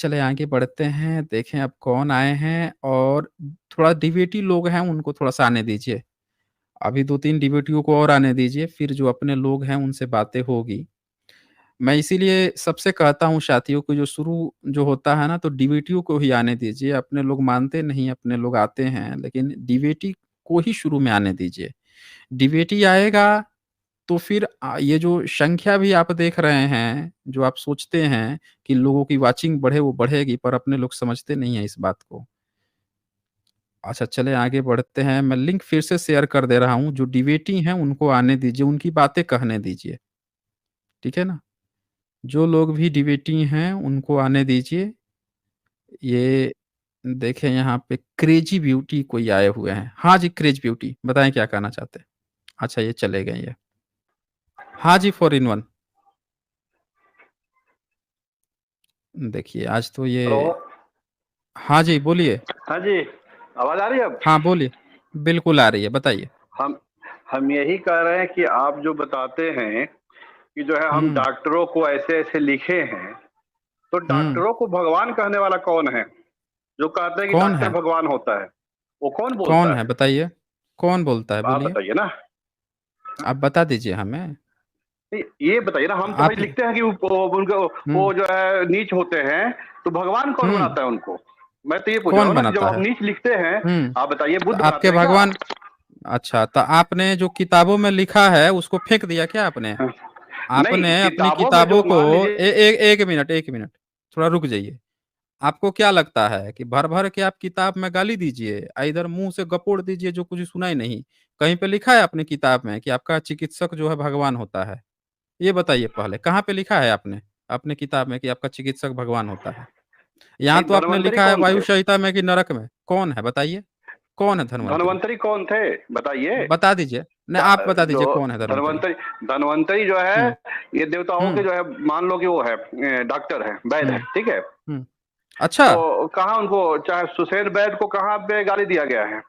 चले आगे बढ़ते हैं, देखें अब कौन आए हैं और थोड़ा डिबेटी लोग हैं उनको थोड़ा-सा आने दीजिए। अभी 2-3 डिबेटियों को और आने दीजिए, फिर जो अपने लोग हैं उनसे बातें होगी। मैं इसीलिए सबसे कहता हूँ साथियों को जो शुरू जो होता है ना तो डिबेटियों को ही आने दीजिए, अपने लोग मानते नहीं, अपने लोग आते हैं, लेकिन डिबेटी को ही शुरू में आने दीजिए। डिबेटी आएगा तो फिर ये जो संख्या भी आप देख रहे हैं, जो आप सोचते हैं कि लोगों की वाचिंग बढ़े वो बढ़ेगी, पर अपने लोग समझते नहीं हैं इस बात को। अच्छा चलें आगे बढ़ते हैं, मैं लिंक फिर से शेयर कर दे रहा हूँ, जो डिबेटी हैं उनको आने दीजिए, उनकी बातें कहने दीजिए, ठीक है ना? जो लोग भी डिबेटी हैं उनको आने दीजिए। ये देखें यहाँ पे क्रेज़ी ब्यूटी कोई आए हुए हैं। हाँ जी, क्रेज़ ब्यूटी बताएँ क्या कहना चाहते हैं? अच्छा ये चले गए ये। हाँ जी, 4 इन 1 देखिए आज तो ये हेलो। हाँ जी, बोलिए। हाँ जी, आवाज़ आ रही है अब? हाँ, बोलिए। बिल्कुल आ रही है, बताइए। हम हम यही कह रहे हैं कि आप जो बताते हैं कि जो है हम हुँ, डॉक्टरों को ऐसे-ऐसे लिखे हैं, तो हुँ। डॉक्टरों को भगवान कहने वाला कौन है? जो कहते हैं कि कौन डॉक्टर है? भगवान होता है, वो कौन कौन बोलता है है? बताइए? कौन बोलता है आप बोलिए? बताइए ना। आप बता दीजिए हमें। नहीं, ये बताइए ना, हम तो भाई आप लिखते हैं कि वो उनको वो हुँ, जो है नीच होते हैं, तो भगवान कौन हुँ। बनाता है उनको? मैं तो ये पूछ रहा कौन हूँ ना कि जब बनाता आप है? नीच लिखते हैं, हुँ। आप बताइए तो बुद्ध बनाते आपके हैं क्या? भगवान अच्छा, तो आपने जो किताबों में लिखा है उसको फेंक दिया क्या आपने? नहीं, आपने अपनी किताबों में किताबों जो को मान लीजिए। 1 मिनट, थोड़ा रुक जाइए। आपको क्या लगता है कि भर-भर के आप किताब में गाली दीजिए, इधर मुँह से गपोड़ दीजिए जो कुछ सुना ही नहीं। कहीं पे लिखा है अपनी किताब में कि आपका चिकित्सक जो है भगवान होता है? ये बताइए पहले, कहाँ पे लिखा है आपने, अपने किताब में कि आपका चिकित्सक भगवान होता है? यहाँ नहीं, तो आपने धन्वंतरी लिखा है कौन वायु थे? संहिता में कि नरक में। कौन है बताइए? कौन है धन्वंतरी? धन्वंतरी कौन थे? बताइए। बता दीजिए। नहीं, क्या आप बता जो दीजिए कौन है धन्वंतरी? धन्वंतरी धन्वंतरी जो है, हुँ, ये देवताओं के हुँ, जो है, मान लो कि वो है डॉक्टर है, वैद्य है, हुँ, ठीक है? हुँ। अच्छा, तो कहाँ उनको, चाहे सुसेन वैद्य को कहाँ पे गाली दिया गया है?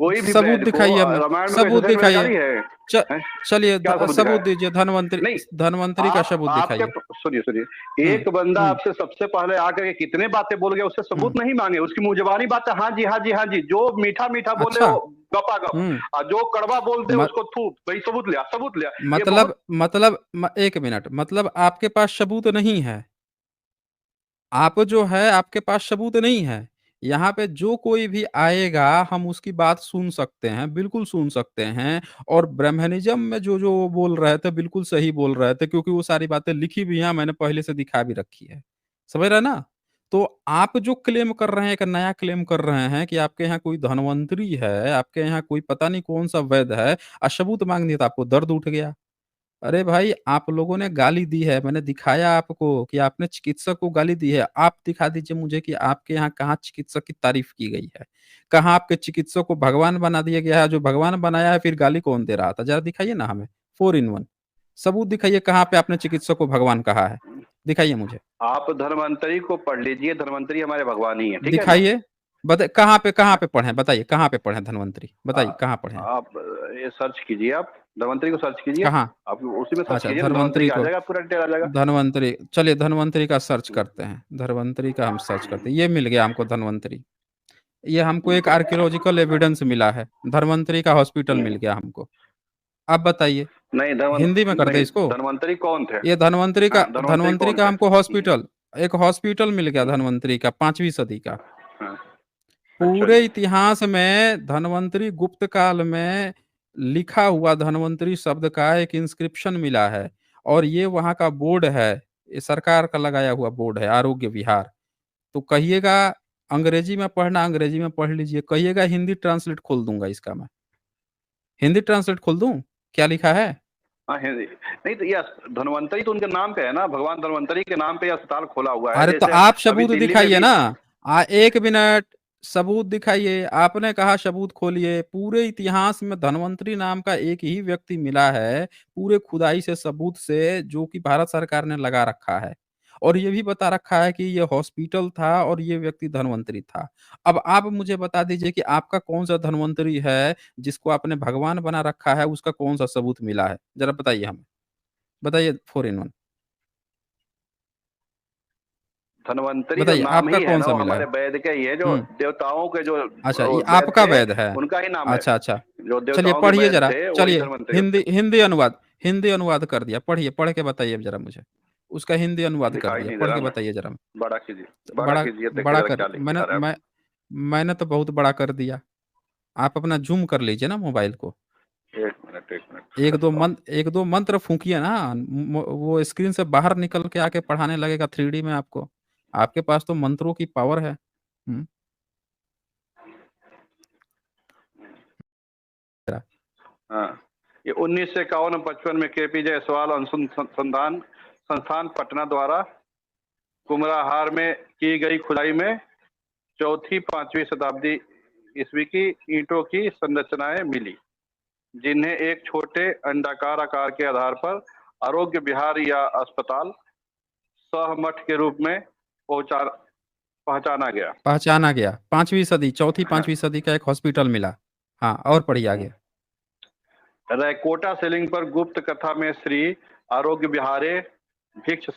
कोई भी सबूत वैद्य को दिखाइए हमें, रामायण में कोई सबूत सुसेन वैद्य दिखाइए। गाली है? च हैं? चलिए क्या सबूत दिखाया सबूत है? दीजिए धन्वंतरी नहीं, धन्वंतरी का आप सबूत आपके दिखाइए। सुनिए, सुनिए, हुँ, एक बंदा हुँ, आपसे सबसे पहले आकर के कितने बातें बोल गया, उससे हुँ। सबूत नहीं माँगे, उसकी मुँह ज़बानी बात है, हाँ जी, हाँ जी, हाँ जी, जो मीठा-मीठा बोले अच्छा, वो गपा-गप, हुँ। और जो कड़वा बोल दे म उसको थू, भई सबूत लिया, ये बहुत। मतलब 1 मिनट मतलब आपके पास सबूत नहीं है। आप जो है आपके पास सबूत नहीं है। यहाँ पे जो कोई भी आएगा हम उसकी बात सुन सकते हैं, बिल्कुल सुन सकते हैं और ब्रह्मनिज़्म में जो-जो वो बोल रहे थे बिल्कुल सही बोल रहे थे क्योंकि वो सारी बातें लिखी भी हैं, मैंने पहले से दिखा भी रखी है। समझ रहे हैं ना? तो आप जो क्लेम कर रहे हैं, एक नया क्लेम कर रहे हैं कि आपके यहाँ कोई धन्वंतरी है, आपके यहाँ कोई पता नहीं कौन-सा वैद्य है सबूत माँग दिया तो आपको दर्द उठ गया। अरे भाई, आप लोगों ने गाली दी है, मैंने दिखाया आपको कि आपने चिकित्सक को गाली दी है। आप दिखा दीजिए मुझे कि आपके यहाँ कहाँ चिकित्सक की तारीफ़ की गई है? कहाँ आपके चिकित्सक को भगवान बना दिया गया है, जो भगवान बनाया है फिर गाली कौन दे रहा था? ज़रा दिखाइए ना हमें, 4 इन 1 सबूत दिखाइए कहाँ पे आपने चिकित्सक को भगवान कहा है? दिखाइए मुझे। आप धन्वंतरी को पढ़ लीजिए, धन्वंतरी हमारे भगवान ही है, ठीक है ना? दिखाइए, कहाँ पे पढ़े हैं? बताइए कहाँ पे पढ़े हैं धन्वंतरी? अ, बताइए कहाँ पढ़े हैं? आप ये सर्च कीजिए आप, धन्वंतरी को सर्च कीजिए, कहाँ? आप उसी में सर्च अच्छा कीजिए तो धन्वंतरी धन्वंतरी का आ को जाएगा, पूरा डिटेल आ जाएगा। धन्वंतरी चलिए धन्वंतरी का सर्च करते हैं। धन्वंतरी का हम सर्च करते हैं। ये मिल गया हमको धन्वंतरी। ये हमको एक आर्कियोलॉजिकल एविडेंस मिला है। धन्वंतरी का हॉस्पिटल मिल गया हमको। अब बताइए, नहीं हिंदी में कर दें नहीं, इसको? धन्वंतरी कौन थे? ये हाँ, धन्वंतरी धन्वंतरी कौन का थे? हमको हॉस्पिटल एक हॉस्पिटल मिल गया धन्वंतरी का 5वीं सदी का। हाँ, अच्छा पूरे जी। इतिहास में धन्वंतरी गुप्त काल में लिखा हुआ धन्वंतरी शब्द का एक इंस्क्रिप्शन मिला है और ये वहाँ का बोर्ड है, ये सरकार का लगाया हुआ बोर्ड है, आरोग्य विहार। तो कहिएगा अंग्रेजी में पढ़ना, अंग्रेजी में पढ़ लीजिए, कहिएगा हिंदी ट्रांसलेट खोल दूँगा इसका मैं। हिंदी ट्रांसलेट खोल दूँ? क्या लिखा है? हाँ, हिंदी नहीं तो ये धन्वंतरी तो उनके नाम पे है ना, भगवान धन्वंतरी के नाम पे ये अस्पताल खोला हुआ है, अरे तो जैसे आप अभी सबूत दिल्ली में दिखाइए भी। ना। 1 मिनट सबूत दिखाइए। आपने कहा सबूत खोलिए। पूरे इतिहास में धन्वंतरी नाम का एक ही व्यक्ति मिला है, पूरे खुदाई से सबूत से जो कि भारत सरकार ने लगा रखा है। और ये भी बता रखा है कि ये हॉस्पिटल था और ये व्यक्ति धन्वंतरी था। अब आप मुझे बता दीजिए कि आपका कौन-सा धन्वंतरी है, जिसको आपने भगवान बना रखा है, उसका कौन-सा सबूत मिला है? ज़रा बताइए हमें। बताइए 4 इन 1 धन्वंतरी जो बताइए नाम आपका ही है कौन ना, सा वो मिला हमारे है? वैद के ही है, जो हम्म। देवताओं के जो अच्छा, ये वैद आपका थे, वेद है। उनका ही नाम है। अच्छा अच्छा, जो चलिए देवताओं के पढ़िए वैद जरा, थे वही चलिए धन्वंतरी होते हिंदी हैं। हिंदी अनुवाद, हिंदी अनुवाद कर दिया, पढ़िए, पढ़ के बताइए जरा मुझे, उसका हिंदी अनुवाद कर दिखाई दिया, नहीं दे पढ़ रहा के ना, बताइए जरा। बड़ा बड़ा कीजिए, देखिए बड़ा जरा कर, क्या लिख के आ रहा है। मैंने तो बहुत बड़ा कर दिया। आप अपना जूम कर लीजिए ना मोबाइल को। एक मिनट करता हूँ। एक दो मंत्र फूंकिए ना, वो स्क्रीन से बाहर निकल के आके पढ़ाने लगेगा 3D में आपको। आपके पास तो मंत्रों की पावर है। जरा। हाँ, ये 1951-55 में केपी जायसवाल अनुसंधान संस्थान पटना द्वारा कुम्हराहार में की गई खुदाई में चौथी 5वीं शताब्दी ईस्वी की ईंटों की संरचनाएं मिली, जिन्हें एक छोटे अंडाकार आकार के आधार पर आरोग्य विहार या अस्पताल सह मठ के रूप में पहुंचा पहचाना गया। पहचाना गया, 5वीं सदी, चौथी हाँ। 5वीं सदी का एक हॉस्पिटल मिला। हाँ, और पढ़िए आगे। रैकोटा सीलिंग पर गुप्त कथा में श्री आरोग्य विहारे भिक्ष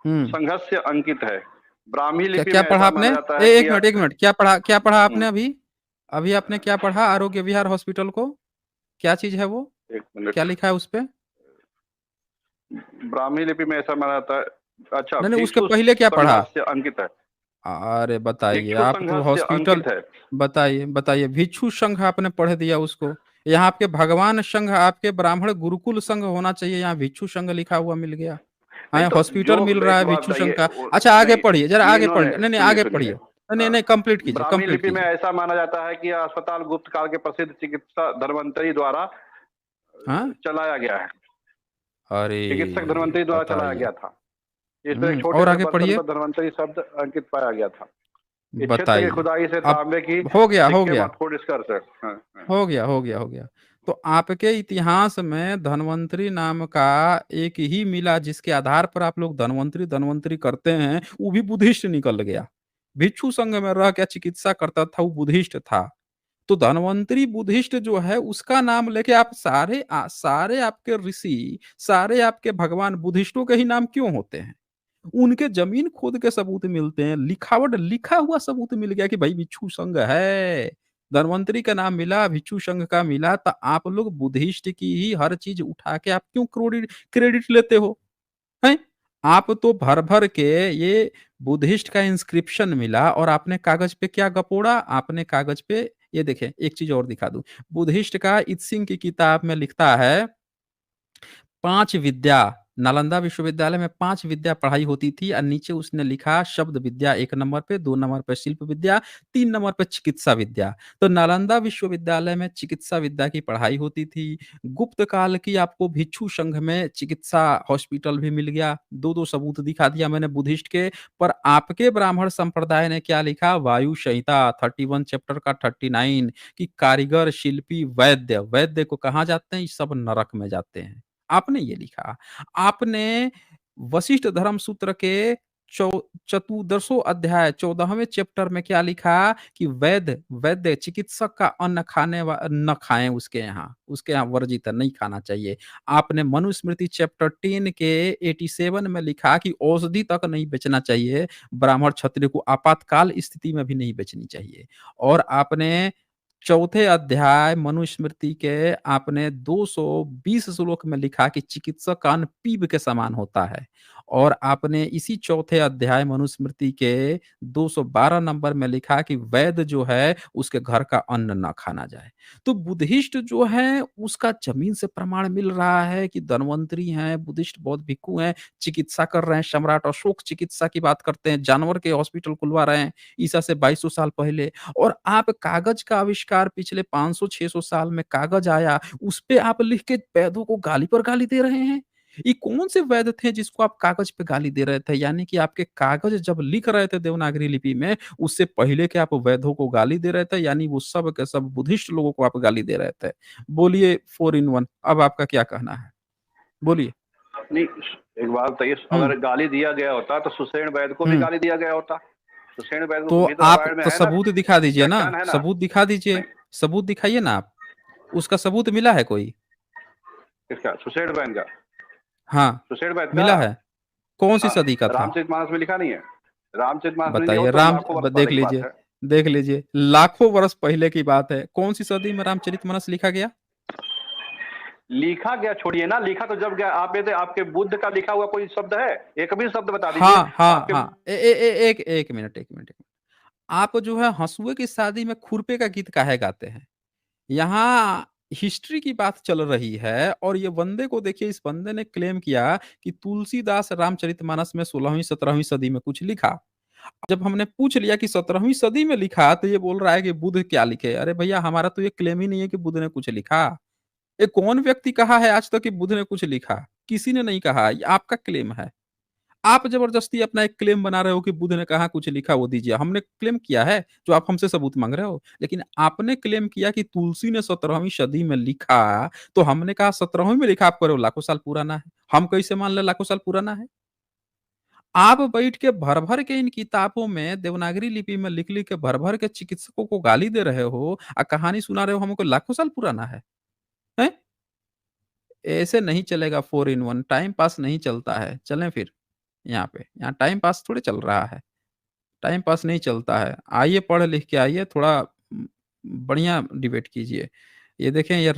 हम्म। संघस्य अंकित है। ब्राह्मी क्या लिपि क्या में पढ़ा ऐसा आपने? माना जाता है कि एक मिनट, एक मिनट, क्या पढ़ा हम्म, आपने अभी? अभी आपने क्या पढ़ा? आरोग्य विहार हॉस्पिटल को क्या चीज है वो? एक मिनट। क्या लिखा है उस पे? ब्राह्मी लिपि में ऐसा माना जाता है, अच्छा, नहीं नहीं, उसके भिक्षु पहले क्या पढ़ा? संघस्य अंकित है। अरे बताइए, भिक्षु आप तो संघस्य हॉस्पिटल। अंकित है। बताइए बताइए, भिक्षु संघ आपने पढ़ दिया उसको। यहाँ आपके भगवान संघ, आपके ब्राह्मण गुरुकुल संघ होना चाहिए, यहाँ भिक्षु संघ लिखा हुआ मिल गया। नहीं हाँ, तो हॉस्पिटल जो मिल रहा एक है बात भिक्षु संघ बताइए, का। अच्छा आगे नहीं, पढ़िए जरा, ये आगे इन्होंने, पढ़िए, नहीं नहीं सुनिए आगे सुनिए, पढ़िए, नहीं नहीं हाँ, नहीं, कंप्लीट कीजिए, ब्राह्मी कंप्लीट लिपि में कीजिए। ऐसा माना जाता है कि यह अस्पताल गुप्त काल के प्रसिद्ध चिकित्सा धन्वंतरी द्वारा हाँ। चलाया गया है। अरे चिकित्सक धन्वंतरी द्वारा चलाया बताइए। गया था। इस पर एक छोटे और से आगे बर्तन पढ़िए। पर धन्वंतरी शब्द अंकित पाया गया था। इस क्षेत्र की बताइए। खुदाई से अब तांबे की हो गया, हो सिक्के गया, महत्वपूर्ण निष्कर्ष है। हाँ, हाँ। हो गया, हो गया, हो गया। तो आपके इतिहास में धन्वंतरी नाम का एक ही मिला, जिसके आधार पर आप लोग धन्वंतरी धन्वंतरी करते हैं, वो भी बुद्धिस्ट निकल गया। भिक्षु संघ में रह के चिकित्सा करता था, वो बुद्धिस्ट था। तो धन्वंतरी बुद्धिस्ट जो है, उसका नाम लेके आप सारे आपके ऋषि, सारे आपके भगवान बुद्धिस्टों के ही नाम क्यों होते हैं? उनके जमीन खोद के सबूत मिलते हैं, लिखावट लिखा हुआ सबूत मिल गया कि भाई भिक्षु संघ है। धन्वंतरी का नाम मिला, भिक्षु संघ का मिला, तो आप लोग बुद्धिस्ट की ही हर चीज उठा के आप क्यों क्रेडिट क्रेडिट लेते हो? हैं? आप तो भर भर के ये बुद्धिस्ट का इंस्क्रिप्शन मिला और आपने कागज पे क्या गपोड़ा? आपने कागज पे, ये देखें, एक चीज और दिखा दूं। बुद्धिस्ट का इत्सिंग की किताब में लिखता है 5 विद्या, नालंदा विश्वविद्यालय में 5 विद्या पढ़ाई होती थी, और नीचे उसने लिखा शब्द विद्या 1 नंबर पे, 2 नंबर पे शिल्प विद्या, 3 नंबर पे चिकित्सा विद्या। तो नालंदा विश्वविद्यालय में चिकित्सा विद्या की पढ़ाई होती थी। गुप्त काल की आपको भिक्षु संघ में चिकित्सा हॉस्पिटल भी मिल गया। दो दो सबूत दिखा दिया मैंने बुद्धिस्ट के। पर आपके ब्राह्मण संप्रदाय ने क्या लिखा? वायु संहिता 31 चैप्टर का 39, कि कारीगर, शिल्पी, वैद्य, वैद्य को कहाँ जाते हैं? ये सब नरक में जाते हैं। आपने ये लिखा। आपने वशिष्ठ धर्म सूत्र के चतुर्दशो अध्याय 14वें चैप्टर में क्या लिखा? कि वैद्य वैद्य चिकित्सक का अन्न न खाएं, उसके यहाँ वर्जित है, नहीं खाना चाहिए। आपने मनुस्मृति चैप्टर 10 के 87 में लिखा कि औषधि तक नहीं बेचना चाहिए, ब्राह्मण क्षत्रिय को आपातकाल स्थिति में भी नहीं बेचनी चाहिए। और आपने चौथे अध्याय मनुस्मृति के आपने 220 श्लोक में लिखा कि चिकित्सक का अन्न पीप के समान होता है। और आपने इसी चौथे अध्याय मनुस्मृति के 212 नंबर में लिखा कि वैद्य जो है उसके घर का अन्न ना खाना जाए। तो बुद्धिस्ट जो है उसका जमीन से प्रमाण मिल रहा है कि धन्वंतरी हैं, बुद्धिस्ट बौद्ध भिक्खु हैं, चिकित्सा कर रहे हैं। सम्राट अशोक चिकित्सा की बात करते हैं, जानवर के हॉस्पिटल खुलवा रहे हैं ईसा से 2200 साल पहले। और आप कागज का आविष्कार पिछले 500-600 साल में कागज आया, उस पे आप लिख के वैदों को गाली पर गाली दे रहे हैं। ये कौन से वैद थे जिसको आप कागज पे गाली दे रहे थे? यानी कि आपके कागज जब लिख रहे थे देवनागरी लिपि में, उससे पहले के आप वैदों को गाली दे रहे थे, यानी वो सब के सब बुद्धिस्ट लोगों को आप गाली दे रहे थे। बोलिए 4 in 1, अब आपका क्या कहना है? बोलिए। नहीं, एक बात बताइए, हम्म। अगर गाली दिया गया होता तो सुषेण वैद्य को भी हम्म। गाली दिया गया होता। सुषेण वैद्य तो भी तो आप रामायण में तो है ना, सबूत दिखा दीजिए ना, व्याख्यान है ना। सबूत दिखा दीजिए, नहीं, सबूत दिखाइए ना आप। उसका सबूत मिला है कोई? किसका? सुषेण वैद्य का? हाँ, सुषेण वैद्य का? मिला है। कौन सी सदी का था? रामचरितमानस में लिखा नहीं है? रामचरितमानस में नहीं है, वो बताइए। तो लाखों वर्ष देख पहले की बात लीजिए, है। देख लीजिए, लाखों वर्ष पहले की बात है। कौन सी सदी में रामचरितमानस लिखा गया? लिखा गया छोड़िए ना, लिखा तो जब गया आप, ये आपके बुद्ध का लिखा हुआ कोई शब्द है? एक भी शब्द बता दीजिए हाँ हाँ आपके। हाँ, एक मिनट, एक मिनट। आप जो है हंसुए की शादी में खुरपे का गीत काहे गाते हैं? यहाँ हिस्ट्री की बात चल रही है, और ये बंदे को देखिए, इस बंदे ने क्लेम किया कि तुलसीदास रामचरितमानस में 16वीं 17वीं सदी में कुछ लिखा। जब हमने पूछ लिया कि 17वीं सदी में लिखा, तो ये बोल रहा है कि बुद्ध क्या लिखे। अरे भैया, हमारा तो ये क्लेम ही नहीं है कि बुद्ध ने कुछ लिखा। ये कौन व्यक्ति कहा है आज तक कि बुद्ध ने कुछ लिखा? किसी ने नहीं कहा, ये आपका क्लेम है। आप जबरदस्ती अपना एक क्लेम बना रहे हो कि बुद्ध ने कहा कुछ लिखा, वो दीजिए। हमने क्लेम किया है जो आप हमसे सबूत मांग रहे हो? लेकिन आपने क्लेम किया कि तुलसी ने 17वीं सदी में लिखा, तो हमने कहा 17वीं में लिखा, आप करो लाखों साल पुराना है। हम कैसे मान ले लाखों साल पुराना है? आप बैठ के भर भर के इन किताबों में देवनागरी लिपि में लिख लिख के भर भर के चिकित्सकों को गाली दे रहे हो, कहानी सुना रहे हो हमको लाखों साल पुराना है। हैं? ऐसे नहीं चलेगा। 4 in 1 टाइम पास नहीं चलता है। चलें फिर। यहाँ पे यहाँ टाइम पास थोड़ी चल रहा है। टाइम पास नहीं चलता है। आइए, पढ़ लिख के आइए, थोड़ा बढ़िया डिबेट कीजिए। ये देखें, ये